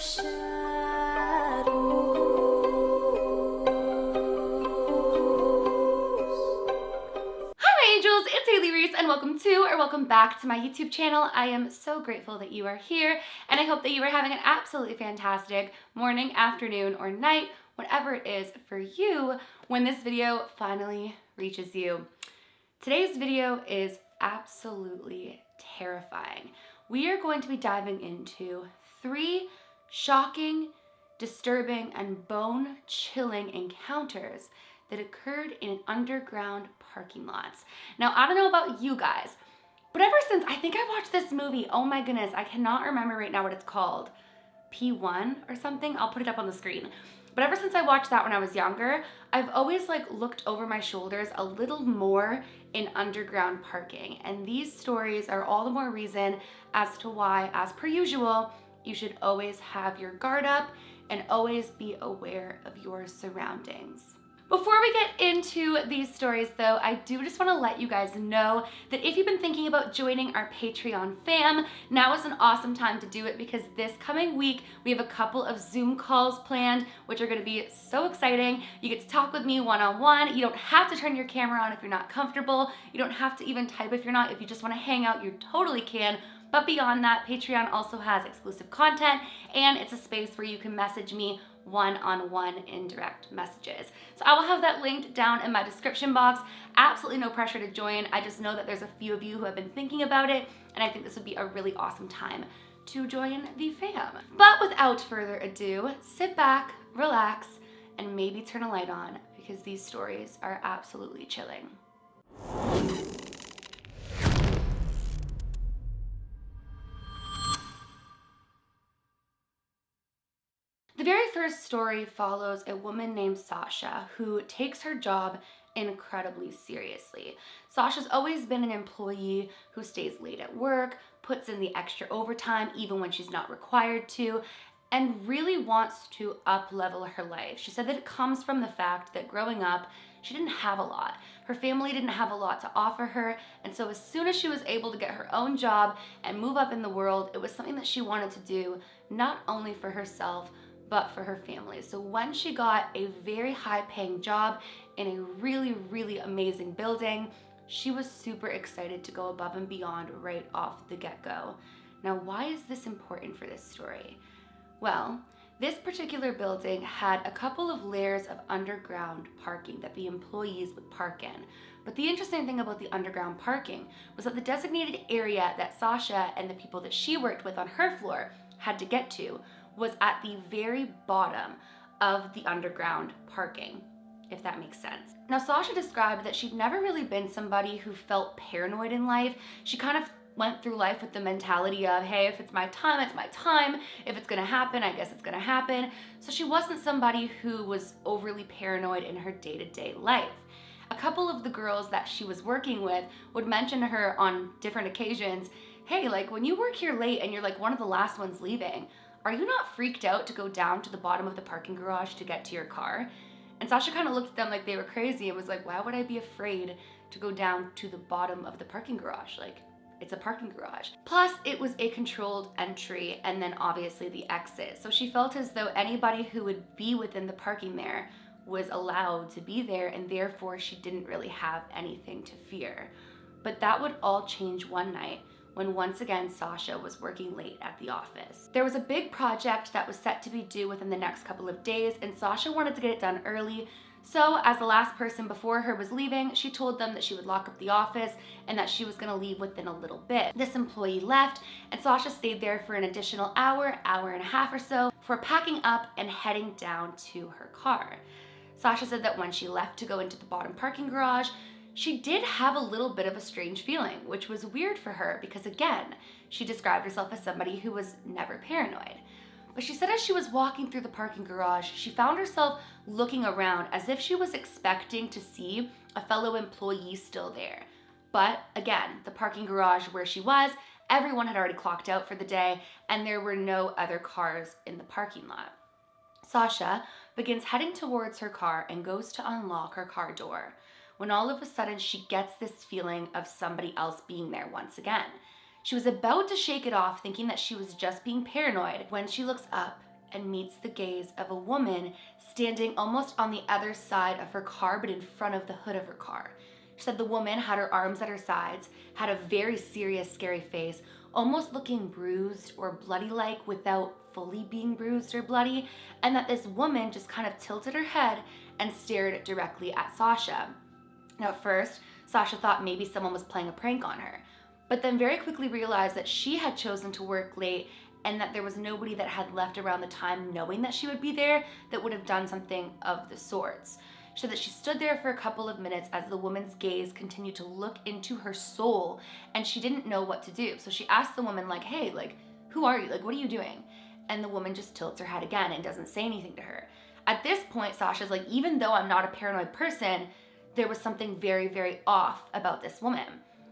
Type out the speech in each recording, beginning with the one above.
Angels, it's Hailey Reese and welcome back to my YouTube channel. I am so grateful that you are here and I hope that you are having an absolutely fantastic morning, afternoon, or night, whatever it is for you when this video finally reaches you. Today's video is absolutely terrifying. We are going to be diving into 3 shocking, disturbing, and bone-chilling encounters that occurred in underground parking lots. Now, I don't know about you guys, but ever since I think I watched this movie, oh my goodness, I cannot remember right now what it's called. P1 or something? I'll put it up on the screen. But ever since I watched that when I was younger, I've always looked over my shoulders a little more in underground parking. And these stories are all the more reason as to why, as per usual, you should always have your guard up and always be aware of your surroundings. Before we get into these stories though, I do just want to let you guys know that if you've been thinking about joining our Patreon fam, now is an awesome time to do it because this coming week we have a couple of Zoom calls planned, which are going to be so exciting. You get to talk with me one-on-one. You don't have to turn your camera on if you're not comfortable. You don't have to even type if you're not. If you just want to hang out, you totally can. But beyond that, Patreon also has exclusive content and it's a space where you can message me one-on-one indirect messages. So I will have that linked down in my description box. Absolutely no pressure to join. I just know that there's a few of you who have been thinking about it and I think this would be a really awesome time to join the fam. But without further ado, sit back, relax, and maybe turn a light on because these stories are absolutely chilling. The very first story follows a woman named Sasha who takes her job incredibly seriously. Sasha's always been an employee who stays late at work, puts in the extra overtime even when she's not required to, and really wants to up-level her life. She said that it comes from the fact that growing up, she didn't have a lot. Her family didn't have a lot to offer her, and so as soon as she was able to get her own job and move up in the world, it was something that she wanted to do, not only for herself, but for her family. So when she got a very high-paying job in a really, really amazing building, she was super excited to go above and beyond right off the get-go. Now, why is this important for this story? Well, this particular building had a couple of layers of underground parking that the employees would park in. But the interesting thing about the underground parking was that the designated area that Sasha and the people that she worked with on her floor had to get to was at the very bottom of the underground parking, if that makes sense. Now, Sasha described that she'd never really been somebody who felt paranoid in life. She kind of went through life with the mentality of, hey, if it's my time, it's my time. If it's gonna happen, I guess it's gonna happen. So she wasn't somebody who was overly paranoid in her day-to-day life. A couple of the girls that she was working with would mention to her on different occasions, hey, when you work here late and you're one of the last ones leaving, are you not freaked out to go down to the bottom of the parking garage to get to your car? And Sasha kind of looked at them like they were crazy and was like, why would I be afraid to go down to the bottom of the parking garage? It's a parking garage. Plus, it was a controlled entry and then obviously the exit. So she felt as though anybody who would be within the parking there was allowed to be there and therefore she didn't really have anything to fear. But that would all change one night when once again Sasha was working late at the office. There was a big project that was set to be due within the next couple of days and Sasha wanted to get it done early. So as the last person before her was leaving, she told them that she would lock up the office and that she was gonna leave within a little bit. This employee left and Sasha stayed there for an additional hour and a half or so for packing up and heading down to her car. Sasha said that when she left to go into the bottom parking garage, she did have a little bit of a strange feeling, which was weird for her because again, she described herself as somebody who was never paranoid. But she said as she was walking through the parking garage, she found herself looking around as if she was expecting to see a fellow employee still there. But again, the parking garage where she was, everyone had already clocked out for the day and there were no other cars in the parking lot. Sasha begins heading towards her car and goes to unlock her car door, when all of a sudden she gets this feeling of somebody else being there once again. She was about to shake it off, thinking that she was just being paranoid, when she looks up and meets the gaze of a woman standing almost on the other side of her car, but in front of the hood of her car. She said the woman had her arms at her sides, had a very serious, scary face, almost looking bruised or bloody-like without fully being bruised or bloody, and that this woman just kind of tilted her head and stared directly at Sasha. Now at first, Sasha thought maybe someone was playing a prank on her, but then very quickly realized that she had chosen to work late and that there was nobody that had left around the time knowing that she would be there that would have done something of the sorts. She said that she stood there for a couple of minutes as the woman's gaze continued to look into her soul, and she didn't know what to do. So she asked the woman, like, hey, like, who are you? Like, what are you doing? And the woman just tilts her head again and doesn't say anything to her. At this point, Sasha's like, even though I'm not a paranoid person, there was something very, very off about this woman.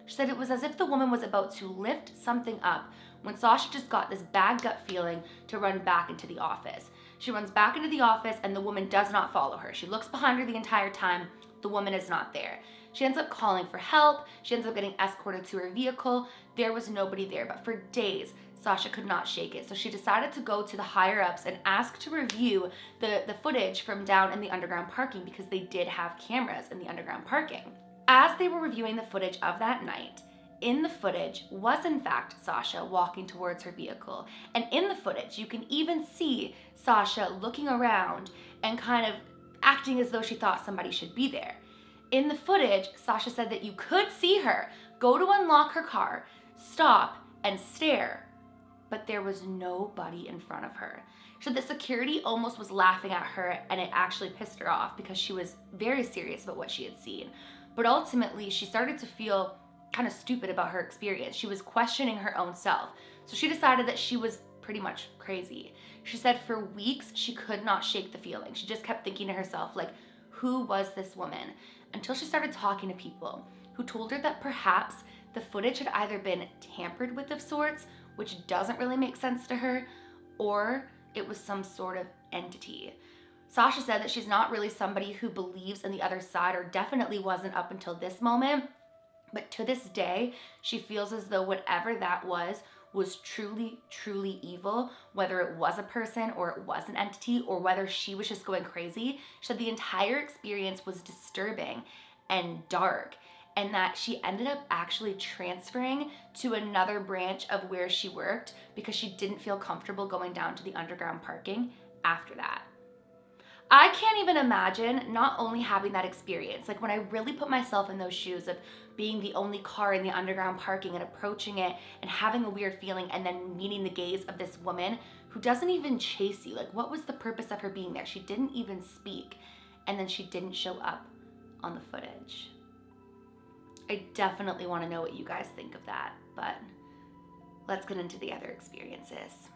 She said it was as if the woman was about to lift something up when Sasha just got this bad gut feeling to run back into the office. She runs back into the office and the woman does not follow her. She looks behind her the entire time. The woman is not there. She ends up calling for help. She ends up getting escorted to her vehicle. There was nobody there, but for days, Sasha could not shake it. So she decided to go to the higher ups and ask to review the footage from down in the underground parking because they did have cameras in the underground parking. As they were reviewing the footage of that night, in the footage was in fact Sasha walking towards her vehicle. And in the footage, you can even see Sasha looking around and kind of acting as though she thought somebody should be there. In the footage, Sasha said that you could see her go to unlock her car, stop, and stare, but there was nobody in front of her. So the security almost was laughing at her, and it actually pissed her off because she was very serious about what she had seen. But ultimately, she started to feel kind of stupid about her experience. She was questioning her own self. So she decided that she was pretty much crazy. She said for weeks, she could not shake the feeling. She just kept thinking to herself, like, who was this woman? Until she started talking to people who told her that perhaps the footage had either been tampered with of sorts, which doesn't really make sense to her, or it was some sort of entity. Sasha said that she's not really somebody who believes in the other side, or definitely wasn't up until this moment. But to this day, she feels as though whatever that was truly, truly evil, whether it was a person or it was an entity or whether she was just going crazy. She said the entire experience was disturbing and dark, and that she ended up actually transferring to another branch of where she worked because she didn't feel comfortable going down to the underground parking after that. I can't even imagine not only having that experience, like when I really put myself in those shoes of being the only car in the underground parking and approaching it and having a weird feeling and then meeting the gaze of this woman who doesn't even chase you. Like, what was the purpose of her being there? She didn't even speak, and then she didn't show up on the footage. I definitely want to know what you guys think of that, but let's get into the other experiences.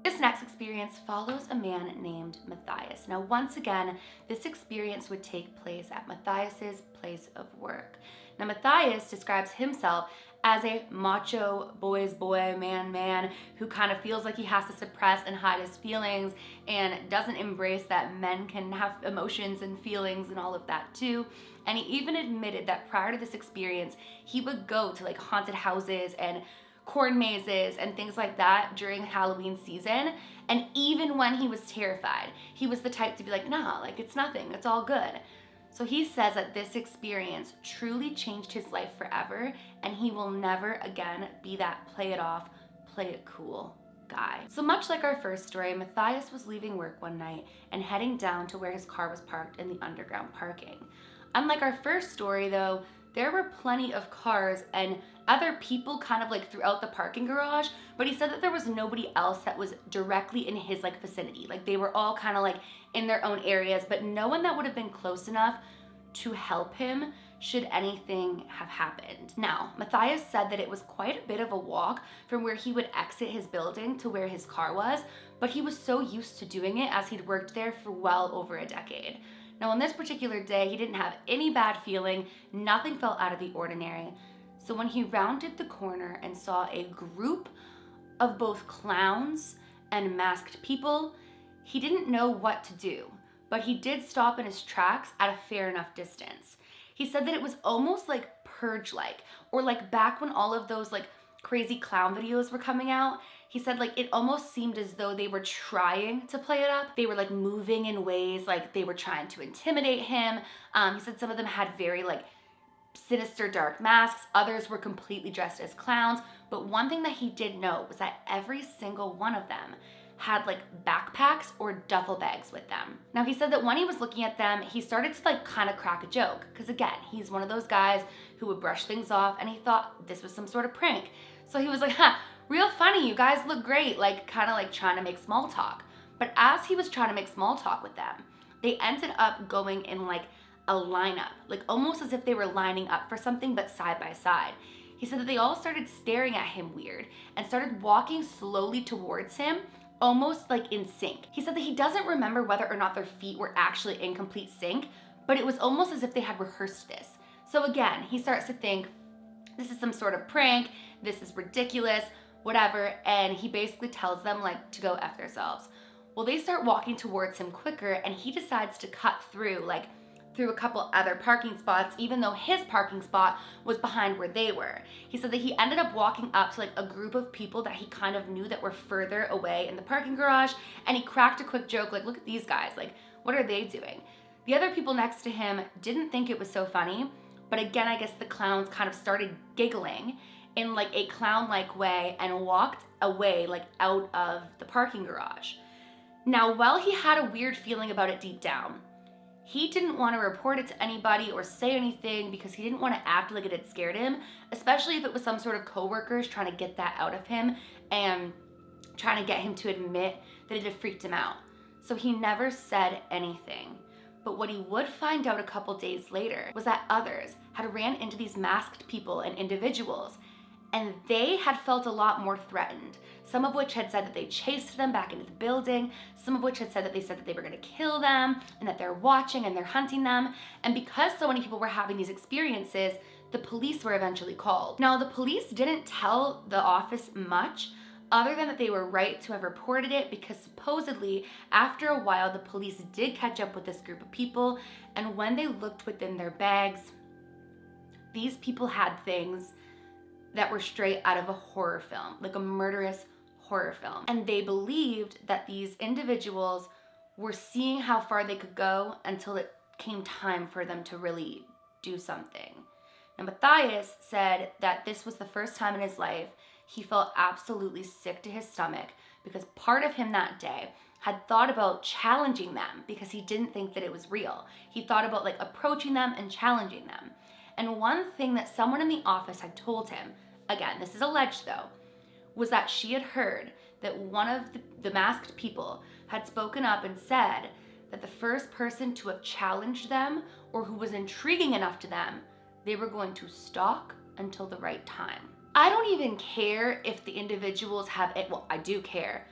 This next experience follows a man named Matthias. Now, once again, this experience would take place at Matthias's place of work. Now, Matthias describes himself as a macho boy's boy, man, who kind of feels like he has to suppress and hide his feelings and doesn't embrace that men can have emotions and feelings and all of that too. And he even admitted that prior to this experience, he would go to like haunted houses and corn mazes and things like that during Halloween season. And even when he was terrified, he was the type to be like, nah, like it's nothing, it's all good. So he says that this experience truly changed his life forever, and he will never again be that play it off, play it cool guy. So much like our first story, Matthias was leaving work one night and heading down to where his car was parked in the underground parking. Unlike our first story though, there were plenty of cars and other people kind of like throughout the parking garage, but he said that there was nobody else that was directly in his like vicinity. Like they were all kind of like in their own areas, but no one that would have been close enough to help him should anything have happened. Now, Matthias said that it was quite a bit of a walk from where he would exit his building to where his car was, but he was so used to doing it as he'd worked there for well over a decade. Now, on this particular day, he didn't have any bad feeling, nothing felt out of the ordinary. So when he rounded the corner and saw a group of both clowns and masked people, he didn't know what to do, but he did stop in his tracks at a fair enough distance. He said that it was almost like Purge-like, or like back when all of those like crazy clown videos were coming out. He said like it almost seemed as though they were trying to play it up. They were like moving in ways like they were trying to intimidate him. He said some of them had very like sinister dark masks. Others were completely dressed as clowns. But one thing that he did know was that every single one of them had like backpacks or duffel bags with them. Now he said that when he was looking at them, he started to like kind of crack a joke, because again, he's one of those guys who would brush things off, and he thought this was some sort of prank. So he was like, real funny, you guys look great, like kind of like trying to make small talk. But as he was trying to make small talk with them, they ended up going in like a lineup, like almost as if they were lining up for something, but side by side. He said that they all started staring at him weird and started walking slowly towards him, almost like in sync. He said that he doesn't remember whether or not their feet were actually in complete sync, but it was almost as if they had rehearsed this. So again, he starts to think, this is some sort of prank, this is ridiculous, whatever, and he basically tells them like to go F themselves. Well, they start walking towards him quicker, and he decides to cut through, like through a couple other parking spots, even though his parking spot was behind where they were. He said that he ended up walking up to like a group of people that he kind of knew that were further away in the parking garage, and he cracked a quick joke like, look at these guys, like what are they doing? The other people next to him didn't think it was so funny, but again, I guess the clowns kind of started giggling in like a clown-like way and walked away like out of the parking garage. Now, while he had a weird feeling about it deep down, he didn't want to report it to anybody or say anything because he didn't want to act like it had scared him, especially if it was some sort of coworkers trying to get that out of him and trying to get him to admit that it had freaked him out. So he never said anything. But what he would find out a couple days later was that others had ran into these masked people and individuals, and they had felt a lot more threatened. Some of which had said that they chased them back into the building. Some of which had said that they were gonna kill them and that they're watching and they're hunting them. And because so many people were having these experiences, the police were eventually called. Now, the police didn't tell the office much other than that they were right to have reported it, because supposedly after a while, the police did catch up with this group of people. And when they looked within their bags, these people had things that were straight out of a horror film, like a murderous horror film. And they believed that these individuals were seeing how far they could go until it came time for them to really do something. Now, Matthias said that this was the first time in his life he felt absolutely sick to his stomach, because part of him that day had thought about challenging them because he didn't think that it was real. He thought about like approaching them and challenging them. And one thing that someone in the office had told him, again, this is alleged though, was that she had heard that one of the masked people had spoken up and said that the first person to have challenged them or who was intriguing enough to them, they were going to stalk until the right time. I don't even care if the individuals have it, well, I do care,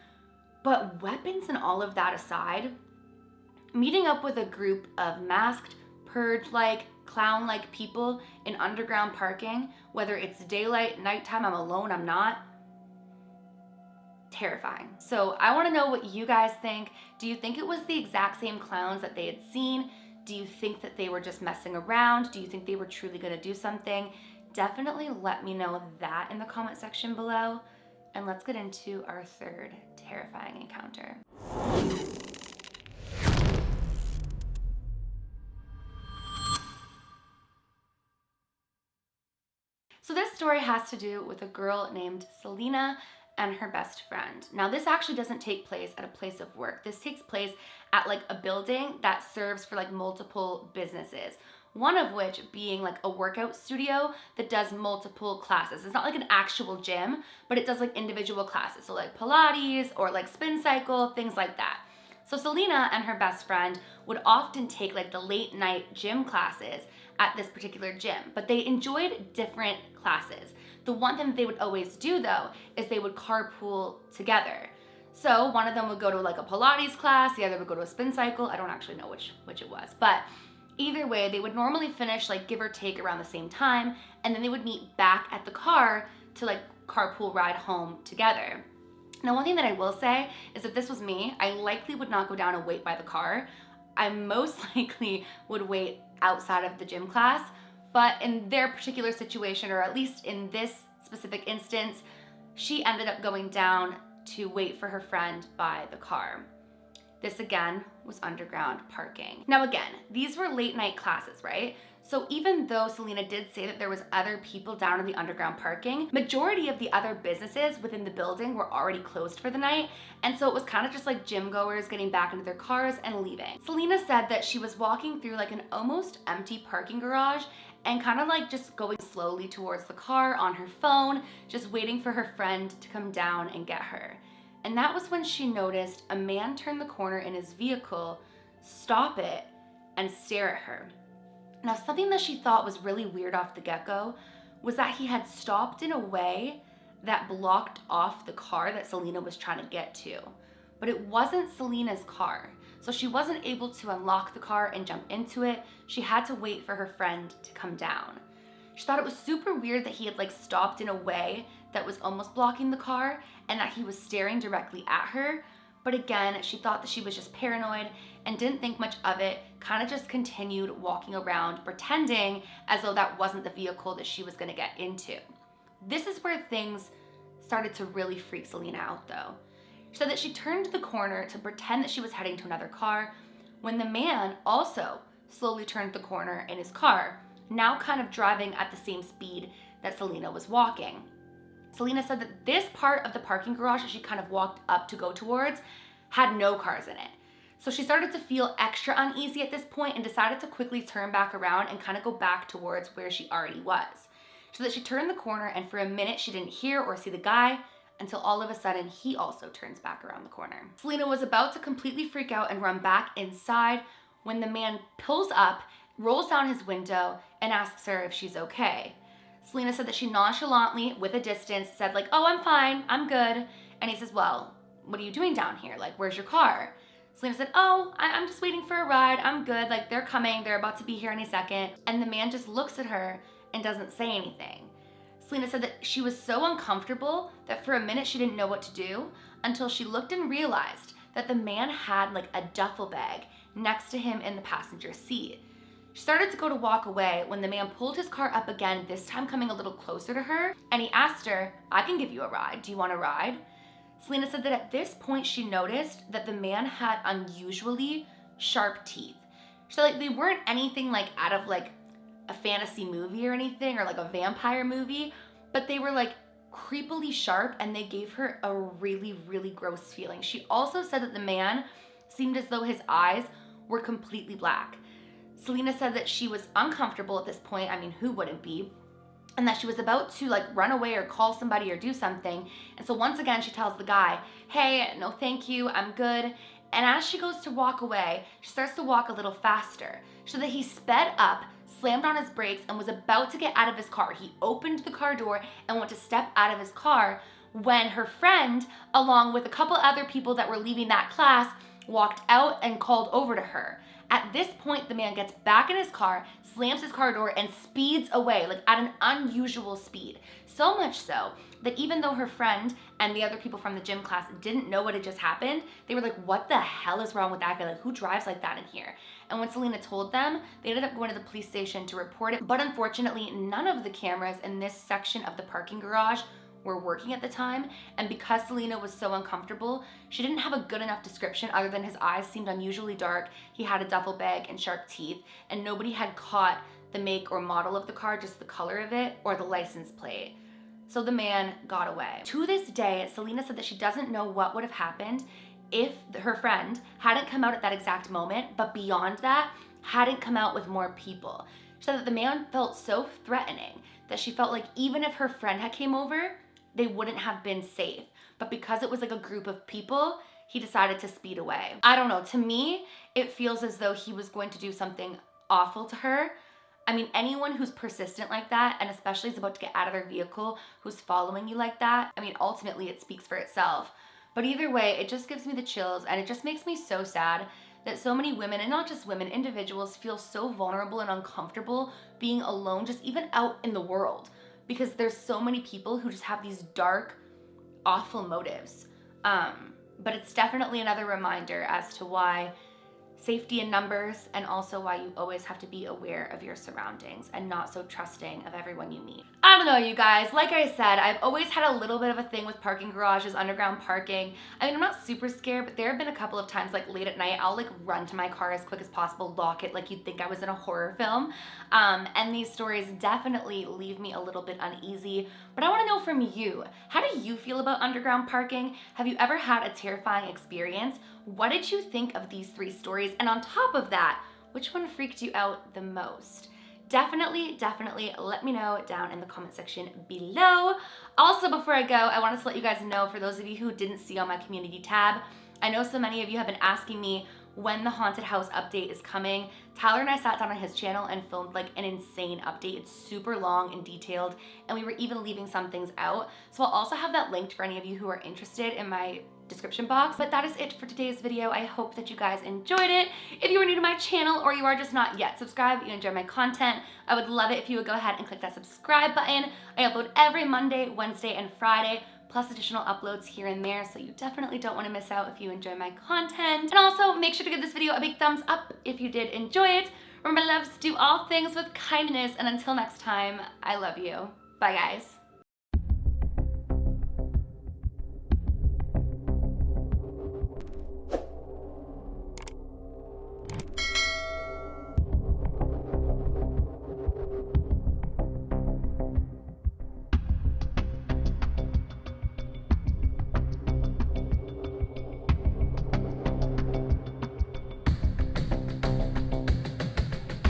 but weapons and all of that aside, meeting up with a group of masked, purge-like, clown-like people in underground parking, whether it's daylight, nighttime, I'm alone, I'm not, terrifying. So I want to know what you guys think. Do you think it was the exact same clowns that they had seen? Do you think that they were just messing around? Do you think they were truly going to do something? Definitely let me know that in the comment section below. And let's get into our third terrifying encounter. So this story has to do with a girl named Selena and her best friend. Now, this actually doesn't take place at a place of work. This takes place at like a building that serves for like multiple businesses. One of which being like a workout studio that does multiple classes. It's not like an actual gym, but it does like individual classes. So like Pilates or like spin cycle, things like that. So Selena and her best friend would often take like the late night gym classes at this particular gym, but they enjoyed different classes. The one thing that they would always do though is they would carpool together. So one of them would go to like a Pilates class, the other would go to a spin cycle. I don't actually know which it was, but either way, they would normally finish like give or take around the same time, and then they would meet back at the car to like carpool ride home together. Now, one thing that I will say is if this was me, I likely would not go down and wait by the car. I most likely would wait outside of the gym class. But in their particular situation, or at least in this specific instance, she ended up going down to wait for her friend by the car. This again was underground parking. Now again, these were late night classes, right? So even though Selena did say that there was other people down in the underground parking, majority of the other businesses within the building were already closed for the night. And so it was kind of just like gym goers getting back into their cars and leaving. Selena said that she was walking through like an almost empty parking garage and kind of like just going slowly towards the car on her phone, just waiting for her friend to come down and get her. And that was when she noticed a man turn the corner in his vehicle, stop it, and stare at her. Now, something that she thought was really weird off the get-go was that he had stopped in a way that blocked off the car that Selena was trying to get to. But it wasn't Selena's car. So she wasn't able to unlock the car and jump into it. She had to wait for her friend to come down. She thought it was super weird that he had like stopped in a way that was almost blocking the car and that he was staring directly at her. But again, she thought that she was just paranoid and didn't think much of it, kind of just continued walking around pretending as though that wasn't the vehicle that she was gonna get into. This is where things started to really freak Selena out though. She said that she turned the corner to pretend that she was heading to another car when the man also slowly turned the corner in his car, now kind of driving at the same speed that Selena was walking. Selena said that this part of the parking garage that she kind of walked up to go towards had no cars in it. So she started to feel extra uneasy at this point and decided to quickly turn back around and kind of go back towards where she already was. So that she turned the corner and for a minute she didn't hear or see the guy until all of a sudden he also turns back around the corner. Selena was about to completely freak out and run back inside when the man pulls up, rolls down his window, and asks her if she's okay. Selena said that she nonchalantly, with a distance, said like, "Oh, I'm fine, I'm good." And he says, "Well, what are you doing down here? Like, where's your car?" Selena said, "Oh, I'm just waiting for a ride, I'm good, like they're coming, they're about to be here any second." And the man just looks at her and doesn't say anything. Selena said that she was so uncomfortable that for a minute she didn't know what to do until she looked and realized that the man had like a duffel bag next to him in the passenger seat. She started to go to walk away when the man pulled his car up again, this time coming a little closer to her, and he asked her, "I can give you a ride. Do you want a ride?" Selena said that at this point she noticed that the man had unusually sharp teeth. She said like they weren't anything like out of like a fantasy movie or anything or like a vampire movie, but they were like creepily sharp and they gave her a really, really gross feeling. She also said that the man seemed as though his eyes were completely black. Selena said that she was uncomfortable at this point. I mean, who wouldn't be? And that she was about to like run away or call somebody or do something. And so once again, she tells the guy, "Hey, no thank you, I'm good." And as she goes to walk away, she starts to walk a little faster so that he sped up, slammed on his brakes, and was about to get out of his car. He opened the car door and went to step out of his car when her friend, along with a couple other people that were leaving that class, walked out and called over to her. At this point, the man gets back in his car, slams his car door, and speeds away, like at an unusual speed. So much so that even though her friend and the other people from the gym class didn't know what had just happened, they were like, "What the hell is wrong with that guy? Like, who drives like that in here?" And when Selena told them, they ended up going to the police station to report it. But unfortunately, none of the cameras in this section of the parking garage were working at the time, and because Selena was so uncomfortable, she didn't have a good enough description other than his eyes seemed unusually dark, he had a duffel bag and sharp teeth, and nobody had caught the make or model of the car, just the color of it or the license plate. So the man got away. To this day, Selena said that she doesn't know what would have happened if her friend hadn't come out at that exact moment, but beyond that, hadn't come out with more people. She said that the man felt so threatening that she felt like even if her friend had came over, they wouldn't have been safe. But because it was like a group of people, he decided to speed away. I don't know, to me, it feels as though he was going to do something awful to her. I mean, anyone who's persistent like that, and especially is about to get out of their vehicle, who's following you like that, I mean, ultimately it speaks for itself. But either way, it just gives me the chills, and it just makes me so sad that so many women, and not just women, individuals feel so vulnerable and uncomfortable being alone, just even out in the world. Because there's so many people who just have these dark, awful motives. But it's definitely another reminder as to why safety in numbers, and also why you always have to be aware of your surroundings and not so trusting of everyone you meet. I don't know, you guys. Like I said, I've always had a little bit of a thing with parking garages, underground parking. I mean, I'm not super scared, but there have been a couple of times, like late at night, I'll like run to my car as quick as possible, lock it like you'd think I was in a horror film. And these stories definitely leave me a little bit uneasy. But I want to know from you, how do you feel about underground parking? Have you ever had a terrifying experience? What did you think of these 3 stories? And on top of that, which one freaked you out the most? Definitely let me know down in the comment section below. Also, before I go, I wanted to let you guys know, for those of you who didn't see on my community tab, I know so many of you have been asking me when the haunted house update is coming. Tyler and I sat down on his channel and filmed like an insane update. It's super long and detailed, and we were even leaving some things out. So I'll also have that linked for any of you who are interested in my description box. But that is it for today's video. I hope that you guys enjoyed it. If you are new to my channel or you are just not yet subscribed, you enjoy my content, I would love it if you would go ahead and click that subscribe button. I upload every Monday, Wednesday, and Friday, plus additional uploads here and there, so you definitely don't want to miss out if you enjoy my content. And also, make sure to give this video a big thumbs up if you did enjoy it. Remember, loves, do all things with kindness, and until next time, I love you. Bye, guys.